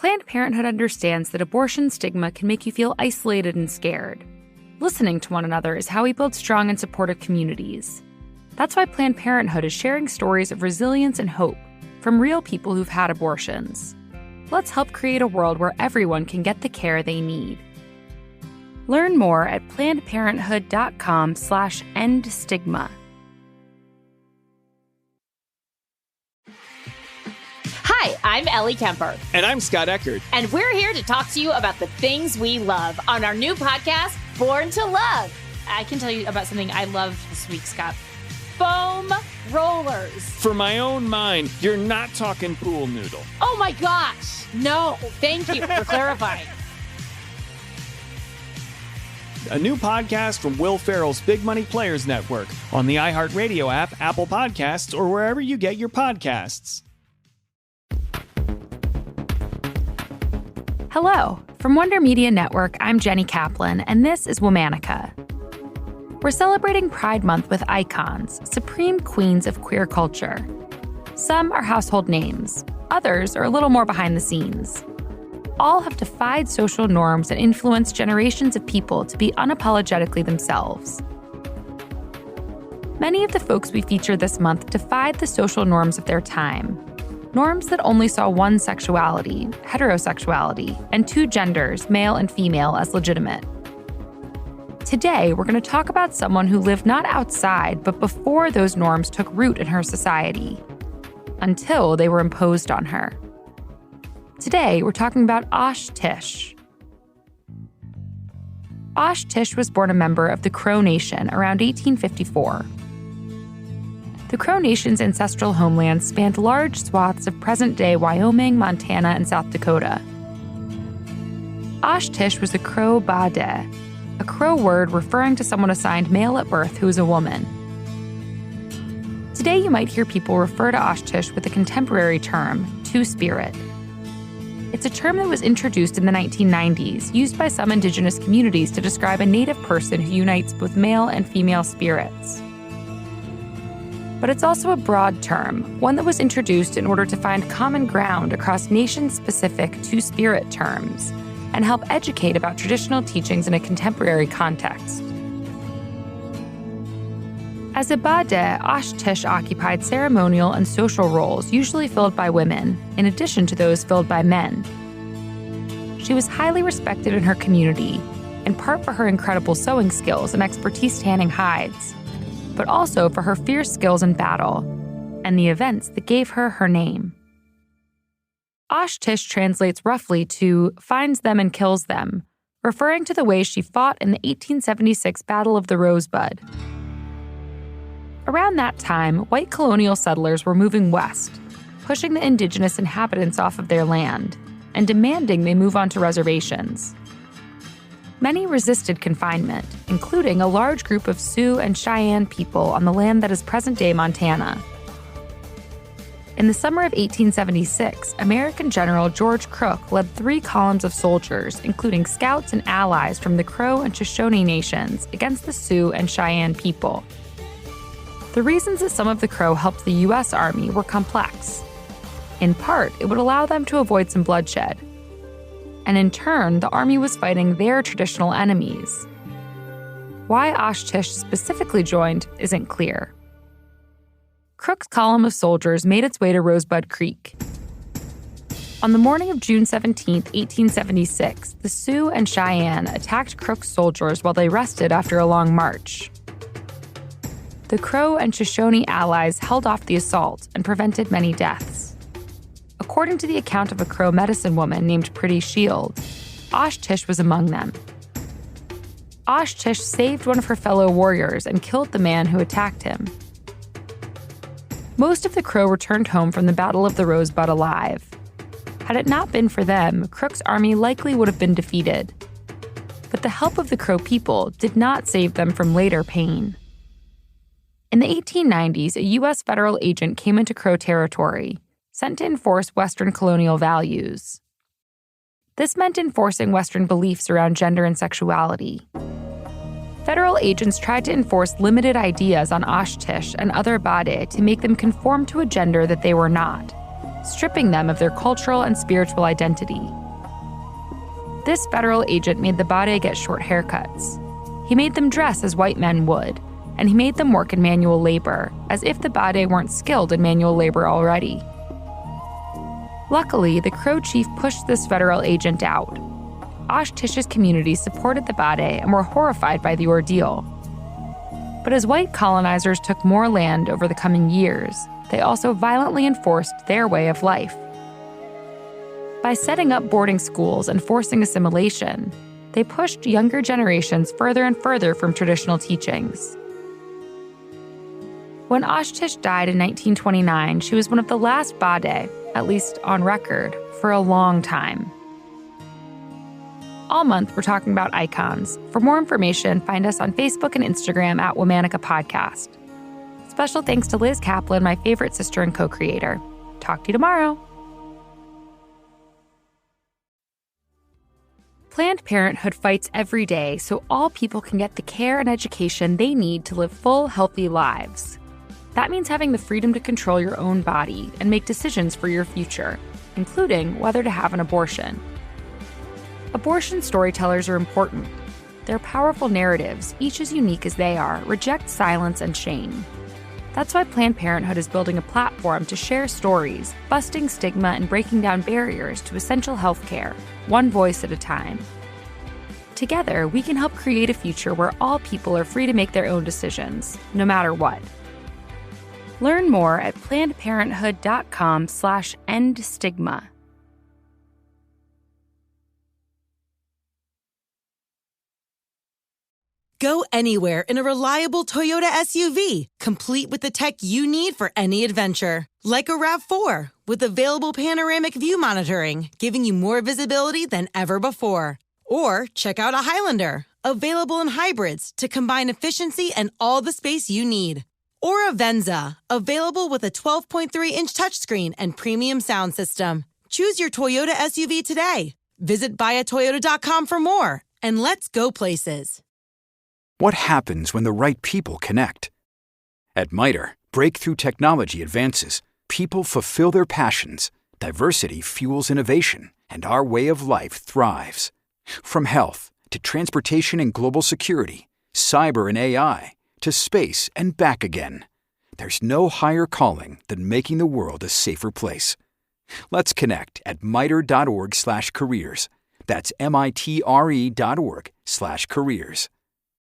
Planned Parenthood understands that abortion stigma can make you feel isolated and scared. Listening to one another is how we build strong and supportive communities. That's why Planned Parenthood is sharing stories of resilience and hope from real people who've had abortions. Let's help create a world where everyone can get the care they need. Learn more at plannedparenthood.com/endstigma. Hi, I'm Ellie Kemper. And I'm Scott Eckert. And we're here to talk to you about the things we love on our new podcast, Born to Love. I can tell you about something I loved this week, Scott. Foam rollers. For my own mind, you're not talking pool noodle. Oh my gosh. No, thank you for clarifying. A new podcast from Will Ferrell's Big Money Players Network on the iHeartRadio app, Apple Podcasts, or wherever you get your podcasts. Hello. From Wonder Media Network, I'm Jenny Kaplan, and this is Womanica. We're celebrating Pride Month with icons, supreme queens of queer culture. Some are household names. Others are a little more behind the scenes. All have defied social norms and influenced generations of people to be unapologetically themselves. Many of the folks we feature this month defied the social norms of their time. Norms that only saw one sexuality, heterosexuality, and two genders, male and female, as legitimate. Today, we're going to talk about someone who lived not outside, but before those norms took root in her society, until they were imposed on her. Today, we're talking about Osh-Tisch. Osh-Tisch was born a member of the Crow Nation around 1854. The Crow Nation's ancestral homeland spanned large swaths of present-day Wyoming, Montana, and South Dakota. Osh-Tisch was a Crow badé, a Crow word referring to someone assigned male at birth who is a woman. Today, you might hear people refer to Osh-Tisch with a contemporary term, two-spirit. It's a term that was introduced in the 1990s, used by some indigenous communities to describe a native person who unites both male and female spirits. But it's also a broad term, one that was introduced in order to find common ground across nation-specific two-spirit terms and help educate about traditional teachings in a contemporary context. As a badé, Osh-Tisch occupied ceremonial and social roles usually filled by women, in addition to those filled by men. She was highly respected in her community, in part for her incredible sewing skills and expertise tanning hides, but also for her fierce skills in battle and the events that gave her her name. Osh-Tisch translates roughly to finds them and kills them, referring to the way she fought in the 1876 Battle of the Rosebud. Around that time, white colonial settlers were moving west, pushing the indigenous inhabitants off of their land and demanding they move onto reservations. Many resisted confinement, including a large group of Sioux and Cheyenne people on the land that is present-day Montana. In the summer of 1876, American General George Crook led 3 columns of soldiers, including scouts and allies from the Crow and Shoshone nations, against the Sioux and Cheyenne people. The reasons that some of the Crow helped the U.S. Army were complex. In part, it would allow them to avoid some bloodshed. And in turn, the Army was fighting their traditional enemies. Why Osh-Tisch specifically joined isn't clear. Crook's column of soldiers made its way to Rosebud Creek. On the morning of June 17, 1876, the Sioux and Cheyenne attacked Crook's soldiers while they rested after a long march. The Crow and Shoshone allies held off the assault and prevented many deaths. According to the account of a Crow medicine woman named Pretty Shield, Osh-Tisch was among them. Osh-Tisch saved one of her fellow warriors and killed the man who attacked him. Most of the Crow returned home from the Battle of the Rosebud alive. Had it not been for them, Crook's army likely would have been defeated. But the help of the Crow people did not save them from later pain. In the 1890s, a U.S. federal agent came into Crow territory, sent to enforce Western colonial values. This meant enforcing Western beliefs around gender and sexuality. Federal agents tried to enforce limited ideas on Osh-Tisch and other badé to make them conform to a gender that they were not, stripping them of their cultural and spiritual identity. This federal agent made the badé get short haircuts. He made them dress as white men would, and he made them work in manual labor, as if the badé weren't skilled in manual labor already. Luckily, the Crow chief pushed this federal agent out. Osh-Tisch's community supported the badé and were horrified by the ordeal. But as white colonizers took more land over the coming years, they also violently enforced their way of life. By setting up boarding schools and forcing assimilation, they pushed younger generations further and further from traditional teachings. When Osh-Tisch died in 1929, she was one of the last badé, at least on record, for a long time. All month, we're talking about icons. For more information, find us on Facebook and Instagram at Womanica Podcast. Special thanks to Liz Kaplan, my favorite sister and co-creator. Talk to you tomorrow. Planned Parenthood fights every day so all people can get the care and education they need to live full, healthy lives. That means having the freedom to control your own body and make decisions for your future, including whether to have an abortion. Abortion storytellers are important. Their powerful narratives, each as unique as they are, reject silence and shame. That's why Planned Parenthood is building a platform to share stories, busting stigma and breaking down barriers to essential health care, one voice at a time. Together, we can help create a future where all people are free to make their own decisions, no matter what. Learn more at PlannedParenthood.com/EndStigma. Go anywhere in a reliable Toyota SUV, complete with the tech you need for any adventure. Like a RAV4, with available panoramic view monitoring, giving you more visibility than ever before. Or check out a Highlander, available in hybrids to combine efficiency and all the space you need. Or a Venza, available with a 12.3-inch touchscreen and premium sound system. Choose your Toyota SUV today. Visit buyatoyota.com for more, and let's go places. What happens when the right people connect? At MITRE, breakthrough technology advances, people fulfill their passions, diversity fuels innovation, and our way of life thrives. From health to transportation and global security, cyber and AI, to space and back again, there's no higher calling than making the world a safer place. Let's connect at mitre.org/careers. That's MITRE.org/careers.